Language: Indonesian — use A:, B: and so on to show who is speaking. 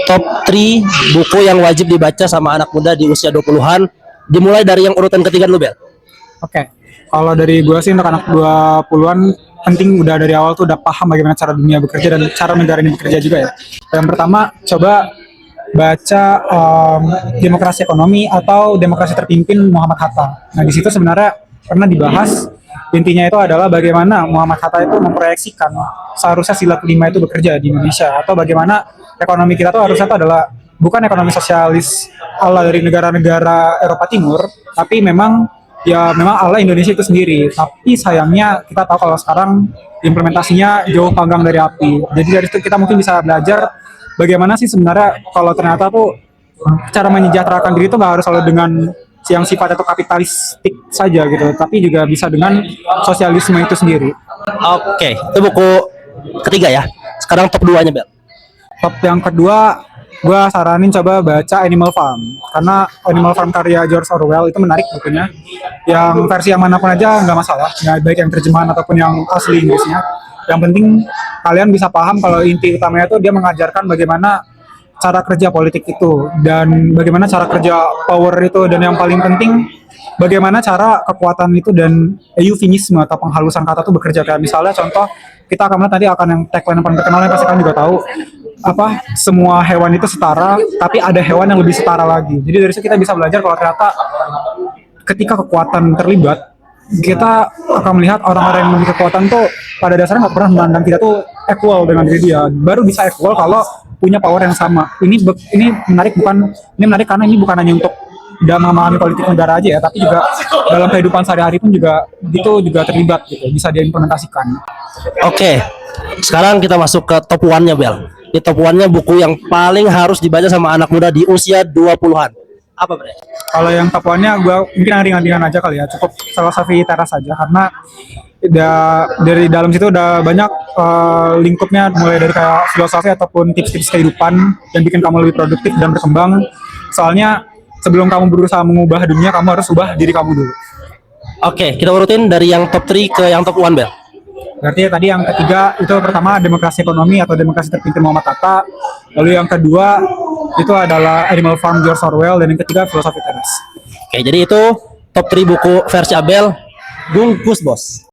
A: top 3 buku yang wajib dibaca sama anak muda di usia 20-an. Dimulai dari yang urutan ketiga dulu, Bel.
B: Oke, kalau dari gue sih untuk anak 20-an penting udah dari awal tuh udah paham bagaimana cara dunia bekerja dan cara negara ini bekerja juga ya. Yang pertama, coba baca Demokrasi Ekonomi atau Demokrasi Terpimpin Muhammad Hatta. Nah, di situ sebenarnya pernah dibahas intinya itu adalah bagaimana Muhammad Hatta itu memproyeksikan seharusnya sila kelima itu bekerja di Indonesia atau bagaimana ekonomi kita tuh harusnya itu adalah bukan ekonomi sosialis ala dari negara-negara Eropa Timur, tapi memang ya memang ala Indonesia itu sendiri. Tapi sayangnya kita tahu kalau sekarang implementasinya jauh panggang dari api. Jadi dari situ kita mungkin bisa belajar bagaimana sih sebenarnya kalau ternyata tuh cara menyejahterakan diri itu nggak harus selalu dengan yang sifatnya itu kapitalistik saja gitu, tapi juga bisa dengan sosialisme itu sendiri.
A: Oke, itu buku ketiga ya. Sekarang top 2-nya, Bel.
B: Top yang kedua, gue saranin coba baca Animal Farm, karena Animal Farm karya George Orwell itu menarik bukunya. Yang versi yang manapun aja nggak masalah, nggak baik yang terjemahan ataupun yang asli Inggrisnya. Yang penting kalian bisa paham kalau inti utamanya itu dia mengajarkan bagaimana cara kerja politik itu dan bagaimana cara kerja power itu, dan yang paling penting bagaimana cara kekuatan itu dan eufemisme atau penghalusan kata itu bekerja. Kayak misalnya contoh kita akan melihat tadi akan yang tagline yang paling terkenal yang pasti kalian juga tahu apa, semua hewan itu setara tapi ada hewan yang lebih setara lagi. Jadi dari situ kita bisa belajar kalau ternyata ketika kekuatan terlibat kita akan melihat orang-orang yang memiliki kekuatan tuh pada dasarnya nggak pernah memandang kita tuh equal dengan diri dia. Baru bisa equal kalau punya power yang sama. Ini menarik karena ini bukan hanya untuk dalam memahami politik negara aja ya, tapi juga dalam kehidupan sehari-hari pun juga itu juga terlibat gitu, bisa diimplementasikan.
A: Oke. Sekarang kita masuk ke top 1-nya, Bel. Di top 1-nya buku yang paling harus dibaca sama anak muda di usia 20-an. Apa, Bre?
B: Kalau yang top 1-nya gue mungkin yang ringan-ringan aja kali ya, cukup filosofi teras saja, karena dari dalam situ udah banyak lingkupnya, mulai dari kayak filosofi ataupun tips-tips kehidupan yang bikin kamu lebih produktif dan berkembang. Soalnya sebelum kamu berusaha mengubah dunia, kamu harus ubah diri kamu dulu.
A: Oke, kita urutin dari yang top 3 ke yang top 1, Bel.
B: Berarti tadi yang ketiga itu pertama Demokrasi Ekonomi atau Demokrasi Terpimpin Muhammad Hatta. Lalu yang kedua itu adalah Animal Farm George Orwell, dan yang ketiga Filosofi Teras.
A: Oke, jadi itu top 3 buku versi Abel. Bungkus, Bos.